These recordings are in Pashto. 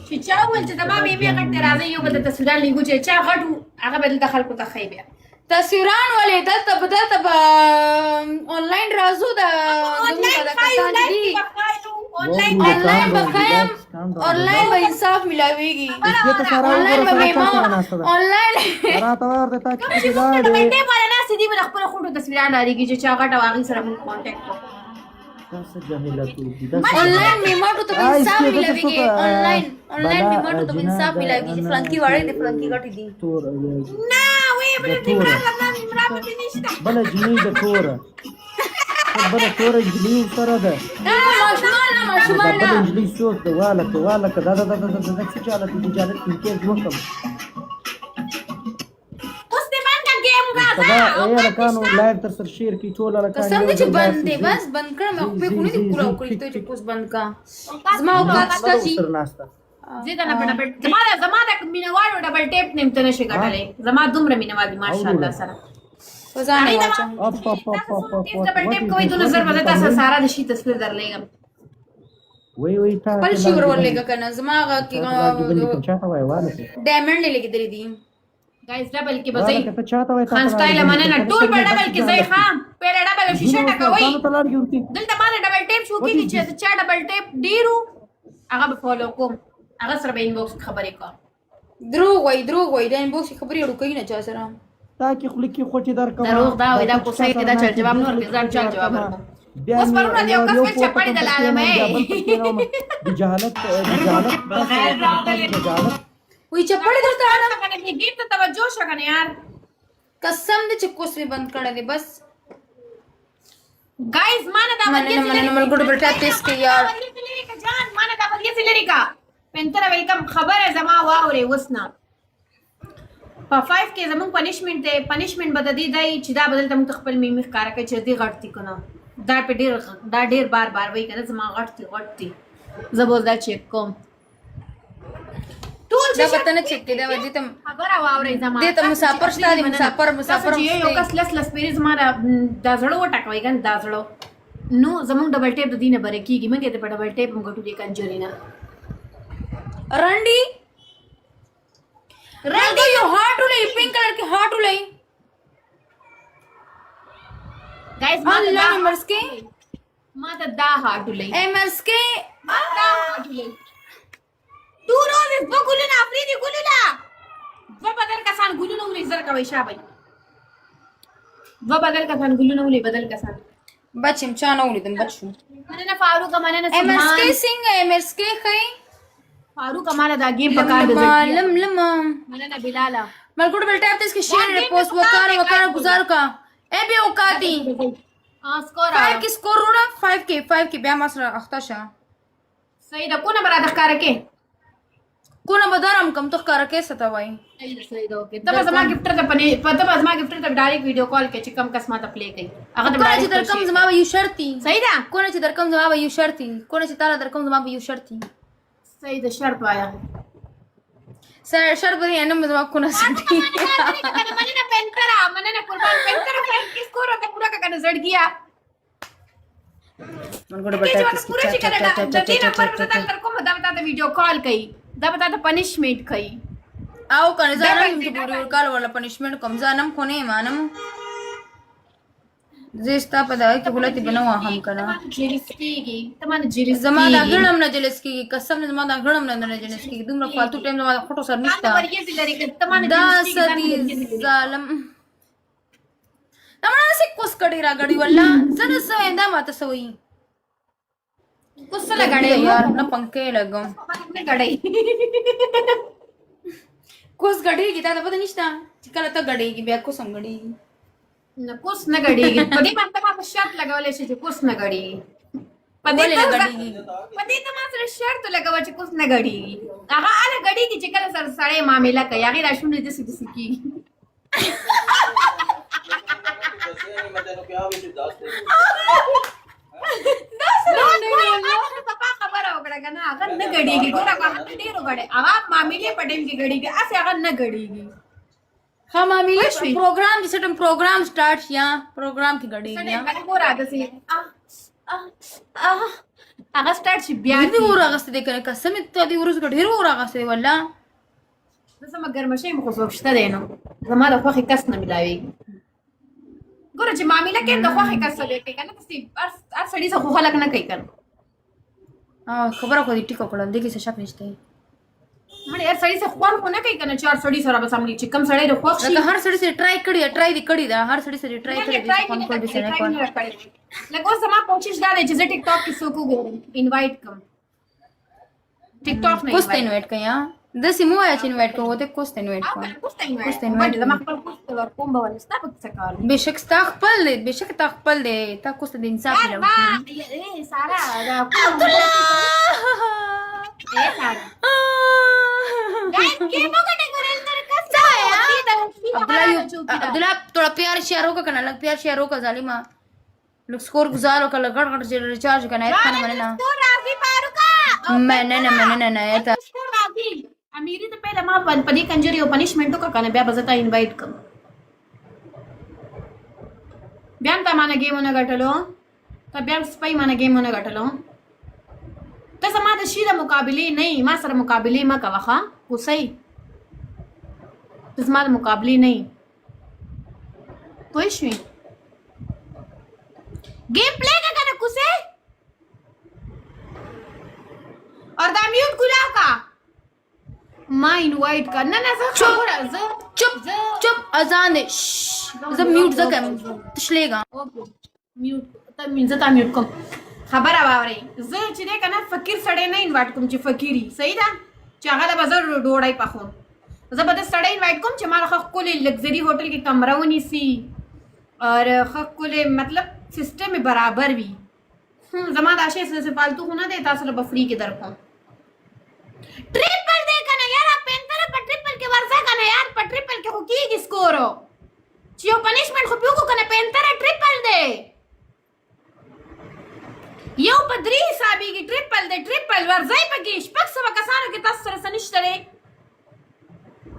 چې چا ول چې دما مې غټ راځي یو بل تصویران لیکو چې چا غټو هغه بدل د خلکو ته خی بیا تصویران ولې دلته آنلاین راځو د آنلاین به انصاف ملاويږي آنلاین به آنلاین ټیم ولا ناس دي من خپل خونو تصویران لريږي چې چا غټ واغې سره مون کانټیکټ آنلاین میماتو ته انصاف ملاويږي آنلاین میماتو ته انصاف ملاويږي چې فلانکی وړي دي فلانکی غټي دي نه وې بل دې مرابط نشته بل جنې د توره بل توره جنې سره ده ماشومان بل جنې څوک ده واله دا څه چاله دي جالب کې وکم اوس دې باندې ګیم غاځه دا اے لکانو لایو تر سر شیر کی ټول لکانو قسم دې چې بند دی بس بند کړم خو په خونه دې پورا کړی ته چې پوس بند کا زما اوقات شته شي زیاده نه پټه زما د مینوالو ډبل ټیپ نیم ته نشي غټلې زما دومره مینوال دي ماشاءالله سره وزانه واچم ډبل ټیپ کوي د نظر په تاسو سارا د شي تصویر درلېګم وای تا بل شي ورولېګه کنه زما کې چاته وای واله ډایمنډ لګېدلې دي guys double की बजाई खान स्टाइल माने ना टूल पर डबल की जय खान पहले डबल शीशा टकवई दिल त माने डबल टेप शो की چې چا डबल टेप ډیرو هغه به فالو کوم هغه سره به انبوکس خبرې کوم دروغ وای د انبوکس خبرې ورو کوي نه چا سره تا کې خلک کې خوټي در کوم دروغ دا وای دا کوسای ته دا چل جواب نور کې ځان چل جواب ورکوم اوس پرونه دی او کس په چپړې د عالمه د جهالت وای چپړې درته اړه کنه ګیم ته توجه شګنه یار قسم دې چې کوس می بند کړل دي بس गाइस माने دا من ملګرو بلټا ټیسټ کې یار جان माने دا بلګي سي لري کا پنتر ویلکم خبره زما واوري وسنا په 5 کې زمون پنیشمنت بد دی دای چې دا بدل تم خپل میمخ کار کوي چې دی غړتی کنه دا په ډیر بار وای کنه زما غړتی زبر دا چیک کوم ټول دا پته نه چیک کړه ودی ته خبره واوري زما دې ته مسافر شته دي مسافر یو کس لس پیری زما دا زړه وټکوي ګن دا زړه نو زمون ډبل ټیپ د دینه بره کیږي مګه ته په ډبل ټیپ موږ ټول کنجرینا رنډي یو هارت ولې پینک کلر کې هارت ولې गाइस الله مرسکي ما ته دا هارت ولې امرسکي دا هارت ولې تو روز په ګلونه افریدي ګلونه و بدل کسان ګلونه ولې زر کوي شابه و بدل کسان ګلونه ولې بدل کسان بچم چا نه ولیدم بچو مننه فاروق مننه امرسکي څنګه امرسکي خي فاروق اماله دا گیم پکار دے لم مننه بلالا ملګرو بل ټاپ ته شیر پوسټ وکړه گزار کا اے به اوقاتی سکور 5 کی سکور وړه 5 کې بیا ما سره اخته شه صحیح ده کو نه برا د ښکار کې کو نه بدرم کم تو ښکار کې ست وای صحیح ده اوکې تب زما گفټر ته پني پته زما گفټر ته ډایرکټ ویډیو کال کې چې کم کس ما ته پلی کوي هغه ته چې در کم زما یو شرطي صحیح ده کو نه چې در کم زما یو شرطي کو نه چې تعالی در کم زما یو شرطي صحیح ده شرط وایا سر شرط به انم زما کو نه سټي مننه پنترا مننه قربان پنترا فرق کی سکور ته پورا کا کنه زړ گیا ملګرو بل ټاپ پورا چې کنه د دې نمبر په تل کوم دا ته ویډیو کال کوي دا ته پنیشمنت کوي او کنه ځانم چې پورا کال ولا پنیشمنت کوم ځانم خو نه مانم زستا په دای کې غلطي بنوا هم کنه جلیس کیږي تمانه جلیس زما دا غړم نه جلیس کیږي قسم زما دا غړم نه جلیس کیږي دومره فالتو ټایم زما فوټو سر نشته دا سدي ظالم تمنا سي کوس کډي را غړي ولا زنه سویندا ماته سوئی کوس لګړې یار نه پنکې لګم نه غړې کوس غړي کی تا پته نشته چې کله ته غړي کی بیا کوس غړي نه کوس نه غړيږي په دې باندې ما شرط لګولې شي چې کوس نه غړيږي په دې ته ما سره شرط لګول چې کوس نه غړيږي هغه اله غړيږي چې کله سره سړی معاملې کوي هغه راشونې دي سې کی پپا خبره وکړه کنه هغه نه غړيږي ګوره هغه ډیرو غړي هغه معاملې پټیم کې غړيږي اسه هغه نه غړيږي हम अमीले प्रोग्राम जैसे तुम प्रोग्राम स्टार्ट या प्रोग्राम की गड़ी या हो रहा था هغه ستارټ شي بیا دې اور اغسته دې کنه قسم ته دې ورس ګډ هر اور اغسته والله زه سم ګرمشه مخ وسوښته دی نو زما د خوخي کس نه ملاويږي ګوره چې معاملې کې د خوخي کس سره کوي کنه تاسو هر سړي سره خو خلک نه کوي کنه خبره خو دې ټیکو کړل دې کې څه شک نشته مړ هر سړي سره خوان خو نه کوي کنه چار سړي سره به سملی چې کم سړي د خوښ شي لکه هر سړي سره ټرای دی دا هر سړي سره ټرای کړی دی فون کول دې نه کول لکه اوس زما کوشش دا دی چې زه ټیک ټاک کې څوک وګورم انوایټ کم ټیک ټاک نه کوس ته انوایټ کیا د سیمو یا چې انوایټ کوو ته کوس ته انوایټ کوو کوس ته انوایټ زما خپل کوس ته ورکوم به ولستا په څه کار بشک تا خپل دی تا کوس ته د انصاف لرو اے سارا دا اے سارا गाइस गेमों का डेकोरेशन कर कैसा है अब्दुल्ला थोड़ा प्यार शेयर होगा करना लग प्यार शेयर होगा जालिमा लोग स्कोर गुजारो कर लग गड़ रिचार्ज करना है खाना मैंने ना तो राजी फारूका मैंने ना ये था राजी अमीरी तो पहले मां पनी कंजरी और पनिशमेंट का करना बया बजता इनवाइट कम बयान ता माने गेम होने गटलो तब बयान स्पाई माने गेम होने गटलो ته زما د شي د مقابله نه ما سره مقابله ما کوخه کوسي ته زما د مقابله نه پوه شئ गेम प्ले का करना कुसे और दा म्यूट खुला का मां इनवाइट करना ना चुप अजान दे ज म्यूट ज कम तशलेगा ओके म्यूट त म्यूट कम خبر اوره زه چې دې کنه فقیر سړی نه انوایټ کوم چې فقيري صحیح ده چې هغه د بازار ډوړای پخون زه به د سړی انوایټ کوم چې ما خو کولې لگزری هوټل کې کمره ونیسي اور خو کولې مطلب سیستم برابر وي زما د اشي څه فالتو خو نه دی تاسو له بفری کې درکو ټریپل دې کنه یار پینتر په ټریپل کې ورځه کنه یار په ټریپل کې خو کیږي سکورو چې یو پنیشمنت خو پیو کو کنه پینتر ټریپل دی یو په درې حسابي کې ټریپل ورځي پکې شپږ سوه کسانو کې تاسو سره سنشته لري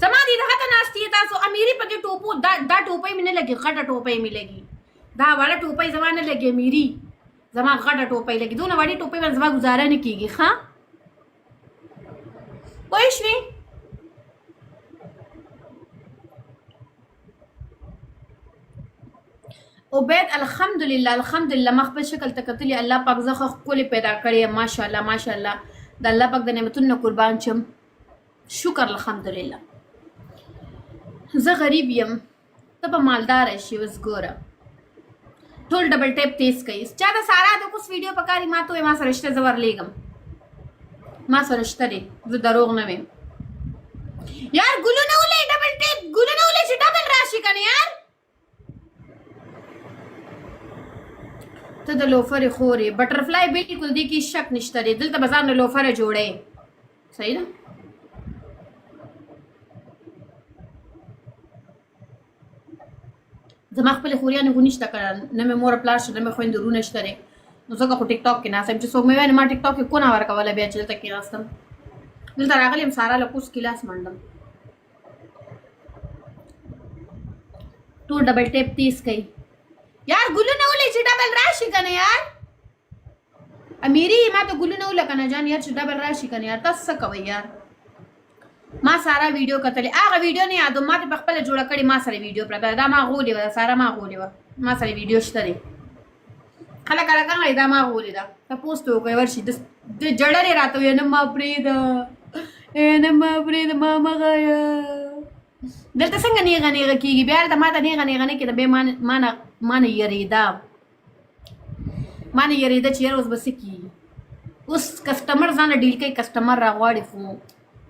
زما دي دغه ته ناشتي تاسو امیری پکې ټوپو دا ټوپۍ مې نه لګي غټه ټوپۍ مې لګي دا وړه ټوپۍ زما نه لګي امیری زما غټه ټوپۍ لګي دونه وړي ټوپۍ باندې زما گزاره نه کیږي ها پوه شوې عبید الحمدلله مخبل شکل تکتلی الله پاک زخه خپل پیدا کړی ماشاءالله د الله پاک د نعمتونو قربان چم شکر الحمدلله زه غریب یم ته په مالدار شي وس ګوره ټول ډبل ټیپ تیز کوي چا دا سارا د کوس ویډیو پکاري ما ته ما سره رشته زور لګم ما سره رشته دی زه دروغ نه ویم یار ګلو نه ولې ډبل ټیپ ګلو نه ولې چې ډبل راشي کنه یار ته د لوفر خوري بټرفلای بالکل دی کی شک نشته دی دلته بازار نه لوفر جوړې صحیح ده زما خپل خوريانه غونښت کړه نه مې مور پلاش نه مې خويند رونه شته نو زه کو ټیک ټاک کې نه سم چې څوک مې وای ما ټیک ټاک کې کو نه ورکواله بیا چې تک کې راستم دلته راغلم سارا له کوس کلاس منډم ټول ډبل ټیپ 30 کوي यार गुल्लू न उले چې ډبل راشي کنه یار امیری ما ته ګلو نه ولکنه جان یار چې ډبل راشي کنه یار تاسو کوي یار ما سارا ویډیو کتلې هغه ویډیو نه یادو ما ته خپل جوړ کړی ما سره ویډیو پرته دا ما غولې و سارا ما غولې و ما سره ویډیو شته دی خلک راګه دا ما غولې دا تاسو ته کوي ورشي د جړلې راته نه ما پرې دا ما مغایا دلته څنګه نیغه کیږي بیا د ماته نیغه نه کې د به مانه یریدا چې یار اوس بس کی اوس کسٹمر ځان ډیل کوي کسٹمر راغواړي خو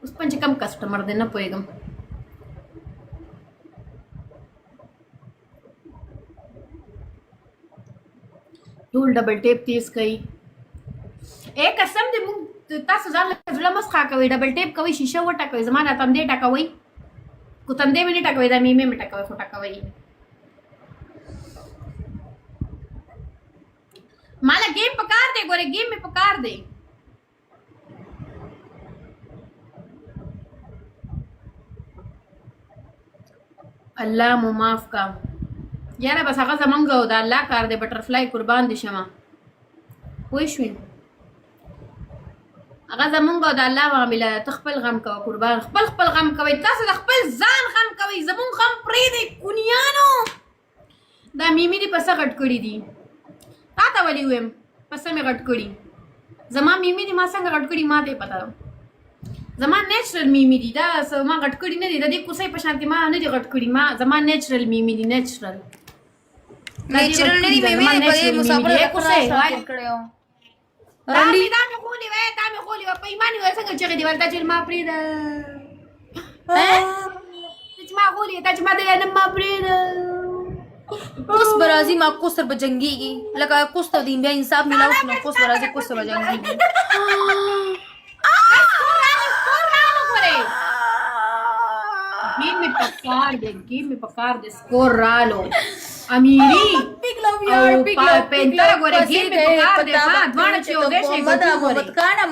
اوس پنځه کم کسٹمر دی نه پوهېږم ټول ډبل ټیپ تیز کوي اے قسم دې موږ تاسو ځان له زړه مسخه کوي ډبل ټیپ کوي شیشه وټکوي زما نه تندې ټکوي کو تندې مې نه ټکوي دا میمه مې ټکوي خو ټکوي مالا गेम पकार दे गोरे गेम में पकार दे الله مو معاف کا یاره بس هغه زمونږ او د الله کار دی بټرفلای قربان دي شمه وای شو هغه زمونږ او د الله معامله ته خپل غم کوه قربان خپل غم کوئ تاسو د خپل ځان غم کوئ زمونږ غم پرېږدئ کونیانو دا میمي دې پسه غټ کړي دي تا ته ولې ویم پسه مې غټ کړي زما میمي دې ما څنګه غټ کړي ما ته یې پته زما نیچرل میمي دي دا ما غټ کړي نه دي د دې کوسۍ په شانتې ما نه دي غټ کړي ما زما نیچرل میمي دي نیچرل نه دی میمي په دې مسافر د کوسۍ راځي کړو دا مې خولي وای په ایمان وای څنګه چې دی ولته چې ما پرې ده چې ما خولي ته چې ما دې نه ما پرې ده کوس برازي ما کوسر بجنګيږي لکه کوس ته دین بیا انصاف ملاو نو کوس برازي کوس بجنګيږي Give me pakar de score ralo. Amiri. Big love yaar, big love. Pentara gore give me pakar de ha dwana che hoge she Mohammad खाना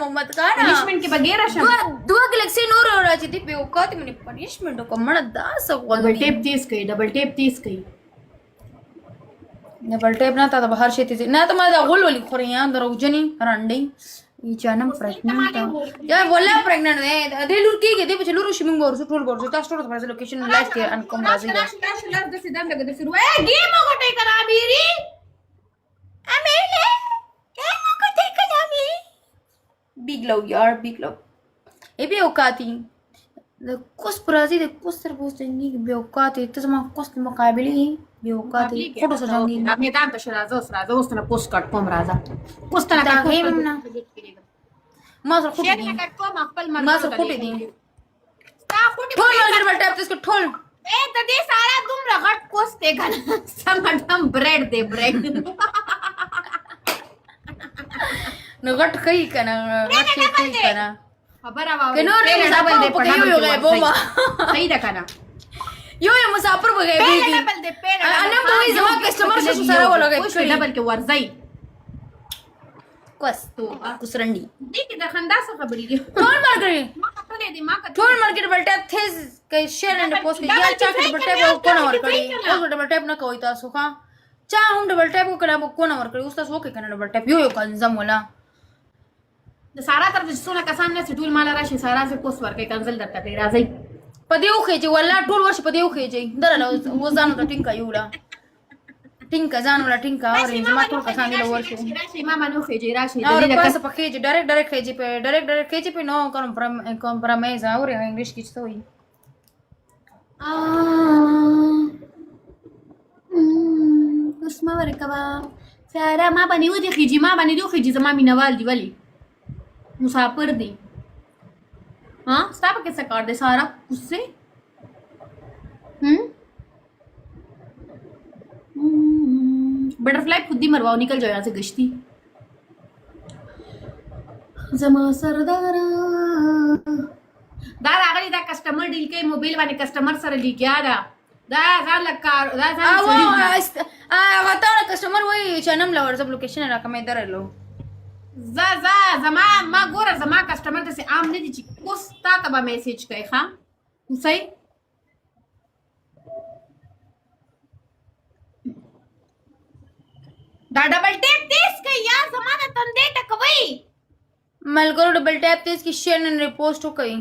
punishment के बगैर शम दो गैलेक्सी नूर और राजी दी पे औकात में punishment को मन दास डबल टेप 30 कई डबल टेप ना था बाहर शेती से ना तो मैं गोल वाली खोरे यहां अंदर उजनी रंडी ये जानम प्रेग्नेंट या बोला प्रेग्नेंट है दे लुर की दे पछ लुर शिमिंग गोर टोल गोर ता स्टोर पर लोकेशन लाइफ के अनकम राजी लाश दे सिधम लगे दे शुरू ए गेम गोटे करा मेरी अमेले गेम गोटे करा मेरी बिग लव यार बिग लव ए भी औकाती कुछ प्राजी दे कुछ सर बोस नहीं बे औकाती तजमा कुछ मुकाबले बे औकाती फोटो सजाऊंगी आपने दाम तो राजा उसने पोस्ट कट कम राजा पोस्ट ना हेम ना मासर खोटी दी मासर खोटी दी ठोल मार्केट में टैप इसको ठोल ए तो दे सारा तुम रगट कोसते गन समटम ब्रेड दे ब्रेड नगट कई कना रट कई कना खबर आवा के नो रे मुसाफिर दे पड़ा यो गए बोमा सही दा कना यो मुसाफिर गए भी डबल दे पे अनम तो जमा कस्टमर से सारा वो लगे डबल के वर्जई कस तो कुसरंडी देख द खंदा से खबरी दी ठोल मार गई मां कतले दी मां ठोल मार्केट में टैप थे के शेयर एंड पोस्ट के या चा के डबल टैप कोन और करी वो डबल टैप ना कोई ता सुखा चा हम डबल टैप को करा कोन और करी उसता सो के कना डबल टैप यो कंजम होला सारा तरफ सोना कसान ने टूल माला राशि सारा से पोस्ट वर के कंजल दत्ता के राजई पदेव खेजे वल्ला टूल वर्ष पदेव खेजे दरला वो जानो त टिंका युला टिंका जानोला टिंका और जमा टूल कसान ले वर्ष राशि मामा नो खेजे राशि और पास पखेजे डायरेक्ट खेजे पे नो compromise और इंग्लिश की तो ही उसमा वर कबा सारा मां बनी वो देखी मां बनी दो खीजी जमा मिनवाल दी वाली मुसाफिर दी हाँ स्टाफ कैसे काट दे सारा उससे बटरफ्लाई खुद ही मरवाओ निकल जाओ यहाँ से गश्ती जमा सरदारा दादा अगली दा कस्टमर डील के मोबाइल वाले कस्टमर सर ली क्या दा जा लक्का दा बताओ ना कस्टमर वही चनम लवर सब लोकेशन रखा मैं इधर लो za zama ma gora zama customer da sai am ne di costa ta ba message kai ha sai da double tap this kai ya zamana tande takawai मलगोर डबल टैप ते इसकी शेयर एंड रिपोस्ट हो गई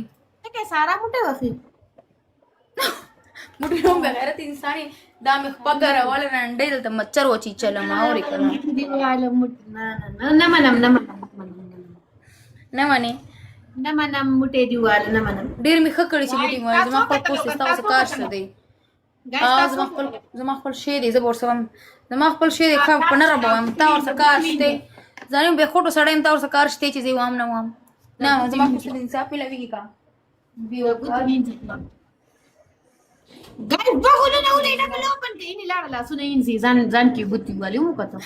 के सारा मुटे वसी मुटी लोग गैरत इंसानी दाम पगर वाले रंडे तो मच्छर वो चीज चला माओरी करना दिवाला मुट ना मने मुटे दिवाला ना मने डेर में खकड़ी सी मुटी मार जमा पर पोस्ट स्ता से कार से दे जमा पर शे दे जबर सम जमा पर शे दे खा पनर बम ता और सरकार से जाने बे खोटो सड़े ता और सरकार से चीज वाम ना जमा कुछ दिन से पे लगी का बियो कुछ नहीं गाइस बघून ना उले ना बलो पण ते इनी लाडला सुने इनसी जान की बुत्ती वाली हूं कतो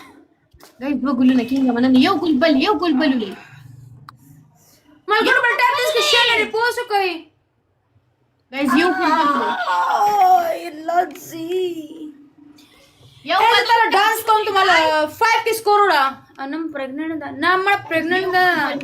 गाइस बघून ना किंगा मन यो कुल ले मलगोर डबल टैप इसकी शेयर एंड रिपोस्ट हो गई गाइस यो कुल लज्जी यो तेरा डांस कौन तुम्हाला 5 की स्कोर उड़ा अनम प्रेग्नेंट ना प्रेग्नेंट